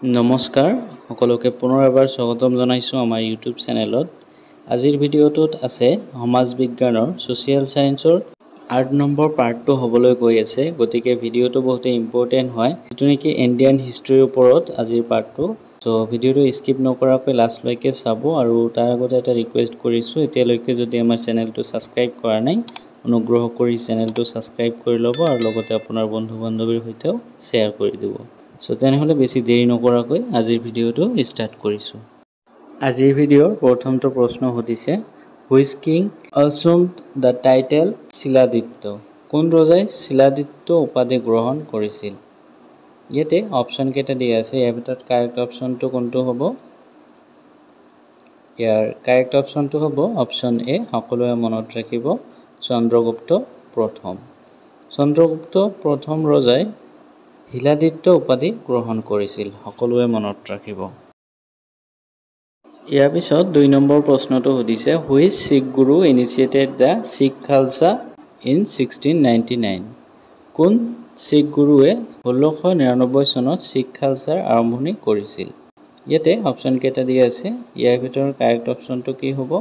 নমস্কাৰ সকলোকে পুনৰ এবাৰ স্বাগতম জনাইছোঁ আমাৰ ইউটিউব চেনেলত। আজিৰ ভিডিঅ'টোত আছে সমাজ বিজ্ঞানৰ ছ'চিয়েল সায়েন্সৰ 8 নম্বৰ পাৰ্টটো হ'বলৈ গৈ আছে। গতিকে ভিডিঅ'টো বহুত ইম্পৰ্টেন্ট হয়, যিটো নেকি ইণ্ডিয়ান হিষ্ট্ৰীৰ ওপৰত আজিৰ পাৰ্টটো। সো ভিডিঅ'টো স্কিপ নকৰাকৈ লাষ্টলৈকে চাব। আৰু তাৰ আগতে এটা ৰিকুৱেষ্ট কৰিছোঁ, এতিয়ালৈকে যদি আমাৰ চেনেলটো ছাবস্ক্ৰাইব কৰা নাই অনুগ্ৰহ কৰি চেনেলটো ছাবস্ক্ৰাইব কৰি ল'ব আৰু লগতে আপোনাৰ বন্ধু বান্ধৱীৰ সৈতেও শ্বেয়াৰ কৰি দিব। সো তেনেহ'লে বেছি দেৰি নকৰাকৈ আজিৰ ভিডিঅ'টো ষ্টাৰ্ট কৰিছোঁ। আজিৰ ভিডিঅ'ৰ প্ৰথমটো প্ৰশ্ন সুধিছে, which king assumed the title Shiladitya? কোন ৰজাই শিলাদিত্য উপাধি গ্ৰহণ কৰিছিল? ইয়াতে অপশ্যন কেইটা দিয়া আছে, ইয়াৰ ভিতৰত কাৰেক্ট অপশ্যনটো কোনটো হ'ব? ইয়াৰ কাৰেক্ট অপশ্যনটো হ'ব অপশ্যন এ। সকলোৱে মনত ৰাখিব, চন্দ্ৰগুপ্ত প্ৰথম। চন্দ্ৰগুপ্ত প্ৰথম ৰজাই শিলাদিত্য উপাধি গ্ৰহণ কৰিছিল, সকলোৱে মনত ৰাখিব। ইয়াৰ পিছত 2 নম্বৰ প্ৰশ্নটো সুধিছে, which Sikh Guru initiated the Sikh Khalsa in 1699? কোন শিখ গুৰুৱে 1699 চনত শিখ খালসাৰ আৰম্ভণি কৰিছিল? ইয়াতে অপশ্যন কেইটা দিয়া আছে, ইয়াৰ ভিতৰত কাৰেক্ট অপশ্যনটো কি হ'ব?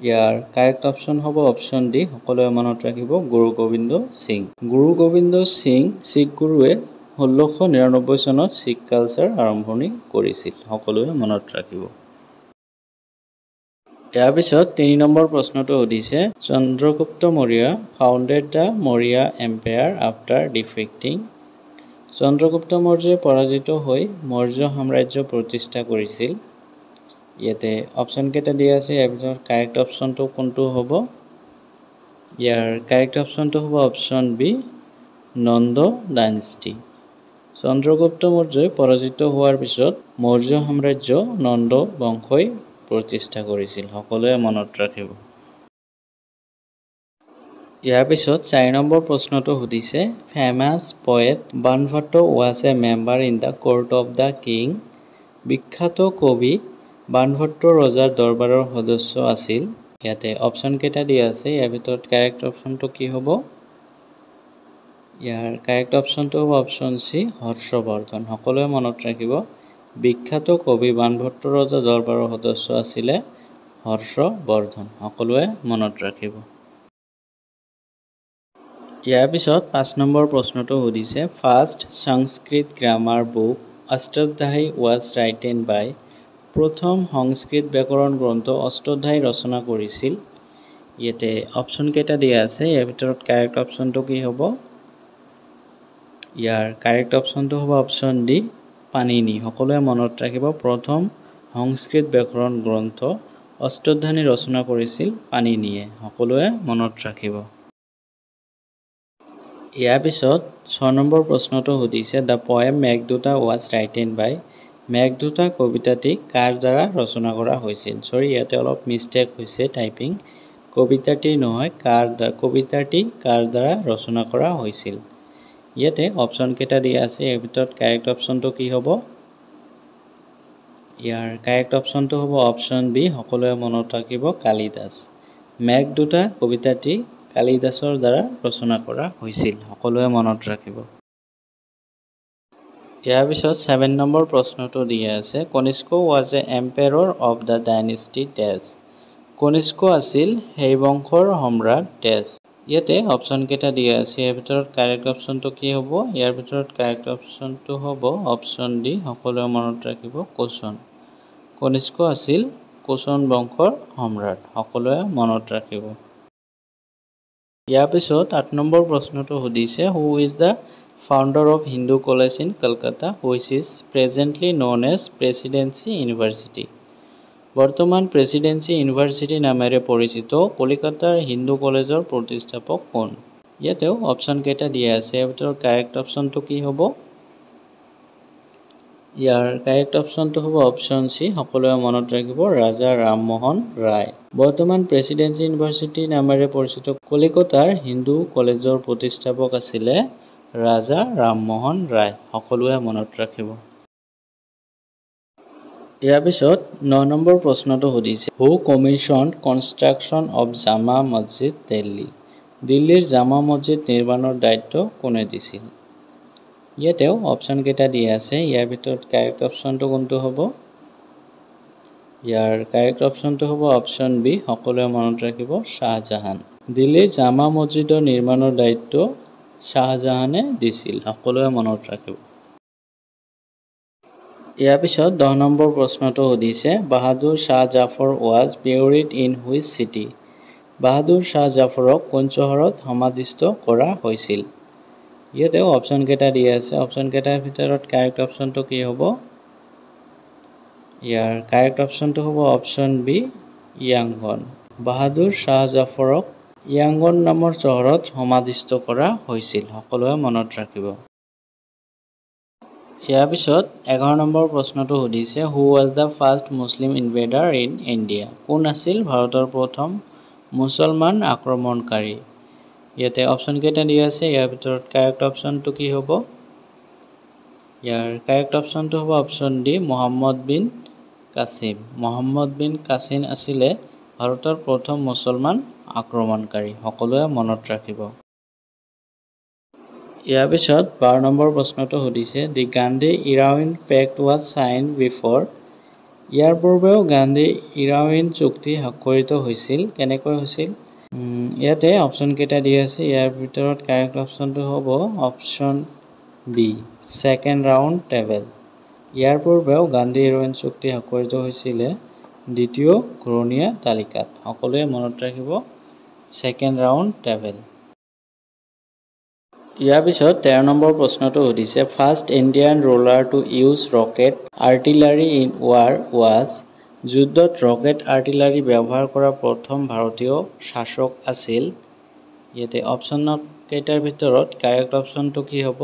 ইয়াৰ কাৰেক্ট অপশ্যন হ'ব অপশ্যন ডি। সকলোৱে মনত ৰাখিব, গুৰু গোবিন্দ সিং। গুৰু গোবিন্দ সিং শিখ গুৰুৱে 1699 চনত শিখ কালচাৰ আৰম্ভণি কৰিছিল, সকলোৱে মনত ৰাখিব। ইয়াৰ পিছত 3 নম্বৰ প্ৰশ্নটো সুধিছে, Chandragupta Maurya founded the Maurya empire after defeating? Chandragupta মৌৰ্যই পৰাজিত হৈ মৌৰ্য সাম্ৰাজ্য প্ৰতিষ্ঠা কৰিছিল। ইয়াতে অপশ্যন কেইটা দিয়া আছে, ইয়াৰ ভিতৰত কাৰেক্ট অপশ্যনটো কোনটো হ'ব? ইয়াৰ কাৰেক্ট অপশ্যনটো হ'ব option B, Nanda dynasty. Chandragupta মৌৰ্যই পৰাজিত হোৱাৰ পিছত মৌৰ্য সাম্ৰাজ্য নন্দ বংশই প্ৰতিষ্ঠা কৰিছিল, সকলোৱে মনত ৰাখিব। ইয়াৰ পিছত 4 নম্বৰ প্ৰশ্নটো সুধিছে, famous poet Banabhatta was a member in the court of the king? বিখ্যাত কবি বাণভট্ট ৰজাৰ দৰবাৰৰ সদস্য আছিল। ইয়াতে অপশ্যন কেইটা দিয়া আছে, ইয়াৰ ভিতৰত কাৰেক্ট অপশ্যনটো কি হ'ব? ইয়াৰ কাৰেক্ট অপশ্যনটো হ'ব অপশ্যন চি, হৰ্ষবৰ্ধন। সকলোৱে মনত ৰাখিব, বিখ্যাত কবি বাণভট্ট ৰজাৰ দৰবাৰৰ সদস্য আছিলে হৰ্ষবৰ্ধন, সকলোৱে মনত ৰাখিব। ইয়াৰ পিছত 5 নম্বৰ প্ৰশ্নটো সুধিছে, first Sanskrit grammar book Ashtadhyayi was written by? প্ৰথম সংস্কৃত ব্যাকৰণ গ্ৰন্থ অষ্টাধ্যায়ী ৰচনা কৰিছিল। ইয়াতে অপশ্যন কেইটা দিয়া আছে, ইয়াৰ ভিতৰত কাৰেক্ট অপশ্যনটো কি হ'ব? ইয়াৰ কাৰেক্ট অপশ্যনটো হ'ব অপশ্যন ডি, পাণিনি। সকলোৱে মনত ৰাখিব, প্ৰথম সংস্কৃত ব্যাকৰণ গ্ৰন্থ অষ্টাধ্যায়ী ৰচনা কৰিছিল পাণিনিয়ে, সকলোৱে মনত ৰাখিব। ইয়াৰ পিছত 6 নম্বৰ প্ৰশ্নটো সুধিছে, দ্য পয়েম মেঘদূতা ৱাজ ৰাইটেন বাই? মেঘদূতা কবিতাটি কাৰ দ্বাৰা ৰচনা কৰা হৈছিল? ইয়াতে অলপ মিষ্টেক হৈছে টাইপিং, কবিতাটি নহয়, কবিতাটি কাৰ দ্বাৰা ৰচনা কৰা হৈছিল? ইয়াতে অপশ্যন কেইটা দিয়া আছে, ইয়াৰ ভিতৰত কাৰেক্ট অপশ্যনটো কি হ'ব? ইয়াৰ কাৰেক্ট অপশ্যনটো হ'ব অপশ্যন বি। সকলোৱে মনত ৰাখিব, কালিদাস। মেঘদূতা কবিতাটি কালিদাসৰ দ্বাৰা ৰচনা কৰা হৈছিল, সকলোৱে মনত ৰাখিব। ইয়াৰ পিছত 7 নম্বৰ প্ৰশ্নটো দিয়া আছে, Kanishka was a emperor of the dynasty days? Kanishka আছিল সেই বংশৰ সম্ৰাট ডেজ। ইয়াতে অপশ্যন কেইটা দিয়া আছে, ইয়াৰ ভিতৰত কাৰেক্ট অপশ্যনটো কি হ'ব? ইয়াৰ ভিতৰত কাৰেক্ট অপশ্যনটো হ'ব অপশ্যন ডি। সকলোৱে মনত ৰাখিব, কোশন। কনিষ্ক আছিল কোশন বংশৰ সম্ৰাট, সকলোৱে মনত ৰাখিব। ইয়াৰ পিছত 8 নম্বৰ প্ৰশ্নটো সুধিছে, who is the founder of Hindu college in Kolkata which is presently known as Presidency University? বৰ্তমান প্ৰেছিডেন্সি ইউনিভাৰ্চিটি নামেৰে পৰিচিত কলিকতাৰ হিন্দু কলেজৰ প্ৰতিষ্ঠাপক কোন? ইয়াতেও অপশ্যন কেইটা দিয়া আছে, ইয়াৰ ভিতৰত কাৰেক্ট অপশ্যনটো কি হ'ব? ইয়াৰ কাৰেক্ট অপশ্যনটো হ'ব অপশ্যন চি। সকলোৱে মনত ৰাখিব, ৰাজা ৰামমোহন ৰায়। বৰ্তমান প্ৰেছিডেন্সি ইউনিভাৰ্চিটি নামেৰে পৰিচিত কলিকতাৰ হিন্দু কলেজৰ প্ৰতিষ্ঠাপক আছিলে ৰাজা ৰামমোহন ৰায়, সকলোৱে মনত ৰাখিব। ইয়াৰ পিছত 9 নম্বৰ প্ৰশ্নটো সুধিছে, হু কমিশ্যনড কনষ্ট্ৰাকশ্যন অফ জামা মছজিদ দিল্লী? দিল্লীৰ জামা মছজিদ নিৰ্মাণৰ দায়িত্ব কোনে দিছিল? ইয়াতেও অপশ্যন কেইটা দিয়া আছে ইয়াৰ ভিতৰত কাৰেক্ট অপশ্যনটো কোনটো হ'ব ইয়াৰ কাৰেক্ট অপশ্যনটো হ'ব অপশ্যন বি সকলোৱে মনত ৰাখিব শাহজাহান দিল্লীৰ জামা মছজিদৰ নিৰ্মাণৰ দায়িত্ব শাহজাহানে দিছিল সকলোৱে মনত ৰাখিব ইয়াৰ পিছত 10 নম্বৰ প্ৰশ্নটো সুধিছে Bahadur Shah Zafar was buried in which city Bahadur Shah জাফৰক কোন চহৰত সমাধিস্থ কৰা হৈছিল ইয়াতেও অপশ্যন কেইটা দিয়া আছে অপশ্যন কেইটাৰ ভিতৰত কাৰেক্ট অপশ্যনটো কি হ'ব ইয়াৰ কাৰেক্ট অপশ্যনটো হ'ব অপশ্যন বি ইয়াংগন বাহাদুৰ শাহ জাফৰক ইয়াংগন নামৰ চহৰত সমাধিস্থ কৰা হৈছিল সকলোৱে মনত ৰাখিব ইয়াৰ পিছত 11 নম্বৰ প্ৰশ্নটো সুধিছে who was the first Muslim invader in India কোন আছিল ভাৰতৰ প্ৰথম মুছলমান আক্ৰমণকাৰী ইয়াতে অপশ্যন কেইটা দিয়া আছে ইয়াৰ ভিতৰত কাৰেক্ট অপশ্যনটো কি হ'ব ইয়াৰ কাৰেক্ট অপশ্যনটো হ'ব অপশ্যন ডি মুহাম্মদ বিন কাছিম আছিলে ভাৰতৰ প্ৰথম মুছলমান আক্ৰমণকাৰী সকলোৱে মনত ৰাখিব ইয়াৰ পিছত 12 নম্বৰ প্ৰশ্নটো সুধিছে দি গান্ধী ইৰাউইন পেক্ট ৱাজ সাইন বিফৰ ইয়াৰ পূৰ্বেও গান্ধী ইৰাউইন চুক্তি স্বাক্ষৰিত হৈছিল কেনেকৈ হৈছিল ইয়াতে অপশ্যন কেইটা দিয়া আছে ইয়াৰ ভিতৰত কাৰেক্ট অপশ্যনটো হ'ব option B second round table ইয়াৰ পূৰ্বেও গান্ধী ইৰাউইন চুক্তি স্বাক্ষৰিত হৈছিল দ্বিতীয় ঘূৰণীয়া তালিকাত সকলোৱে মনত ৰাখিব সেকেন্ড ৰাউণ্ড টেবল ইয়াৰ পিছত 13 নম্বৰ প্ৰশ্নটো সুধিছে first Indian ruler to use rocket artillery in war was যুদ্ধত ৰকেট আৰ্টিলাৰী ব্যৱহাৰ কৰা প্ৰথম ভাৰতীয় শাসক আছিল ইয়াতে অপশ্যন কেইটাৰ ভিতৰত কাৰেক্ট অপশ্যনটো কি হ'ব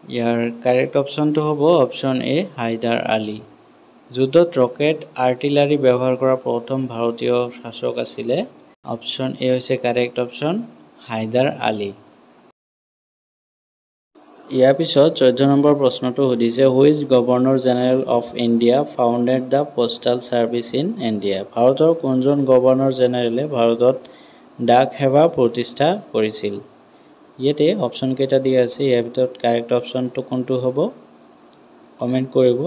ইয়াৰ কাৰেক্ট অপশ্যনটো হ'ব অপশ্যন এ হায়দাৰ আলী যুদ্ধত ৰকেট আৰ্টিলাৰী ব্যৱহাৰ কৰা প্ৰথম ভাৰতীয় শাসক আছিলে অপশ্যন এ হৈছে কাৰেক্ট অপশ্যন হায়দাৰ আলী ইয়াৰ পিছত 14 নম্বৰ প্ৰশ্নটো সুধিছে which governor general of India founded the postal service in India ভাৰতৰ কোনজন গভৰ্ণৰ জেনেৰেলে ভাৰতত ডাক সেৱা প্ৰতিষ্ঠা কৰিছিল ইয়াতে অপশ্যন কেইটা দিয়া আছে ইয়াৰ ভিতৰত কাৰেক্ট অপশ্যনটো কোনটো হ'ব কমেণ্ট কৰিব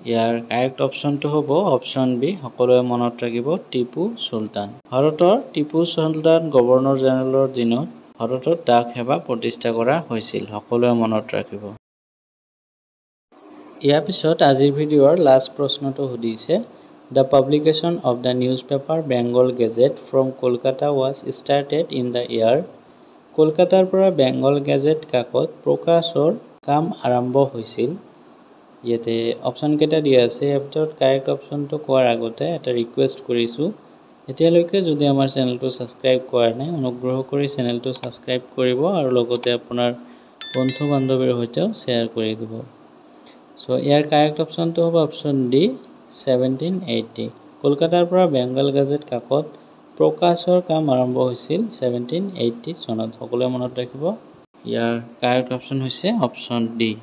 ইয়াৰ কাৰেক্ট অপশ্যনটো হ'ব অপশ্যন বি সকলোৱে মনত ৰাখিব টিপু চুলতান ভাৰতৰ টিপু চুলতান গভৰ্ণৰ জেনেৰেলৰ দিনত ভাৰতত ডাক সেৱা প্ৰতিষ্ঠা কৰা হৈছিল সকলোৱে মনত ৰাখিব ইয়াৰ পিছত আজিৰ ভিডিঅ'ৰ লাষ্ট প্ৰশ্নটো সুধিছে the publication of the newspaper Bengal gazette from Kolkata was started in the year কলকাতাৰ পৰা বেংগল গেজেট কাকত প্ৰকাশৰ কাম আৰম্ভ হৈছিল ইয়াতে অপশ্যন কেইটা দিয়া আছে ইয়াৰ ভিতৰত কাৰেক্ট অপশ্যনটো কোৱাৰ আগতে এটা ৰিকুৱেষ্ট কৰিছোঁ এতিয়ালৈকে যদি আমাৰ চেনেলটো ছাবস্ক্ৰাইব কৰা নাই অনুগ্ৰহ কৰি চেনেলটো ছাবস্ক্ৰাইব কৰিব আৰু লগতে আপোনাৰ বন্ধু বান্ধৱীৰ সৈতেও শ্বেয়াৰ কৰি দিব সো ইয়াৰ কাৰেক্ট অপশ্যনটো হ'ব অপশ্যন ডি 1780 কলকাতাৰ পৰা বেংগল গেজেট কাকত প্ৰকাশৰ কাম আৰম্ভ হৈছিল 1780 চনত সকলোৱে মনত ৰাখিব ইয়াৰ কাৰেক্ট অপশ্যন হৈছে অপশ্যন ডি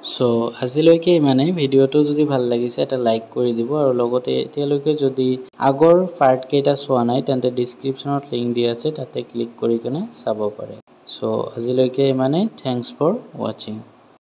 সো আজিলৈকে ইমানেই ভিডিঅ'টো যদি ভাল লাগিছে এটা লাইক কৰি দিব আৰু লগতে এতিয়ালৈকে যদি আগৰ পাৰ্ট কেইটা চোৱা নাই তেন্তে ডেসক্ৰিপচনত লিংক দিয়া আছে তাতে ক্লিক কৰি কিনে চাব পাৰে সো আজিলৈকে ইমানেই থ্যাঙ্কস ফৰ ওয়াচিং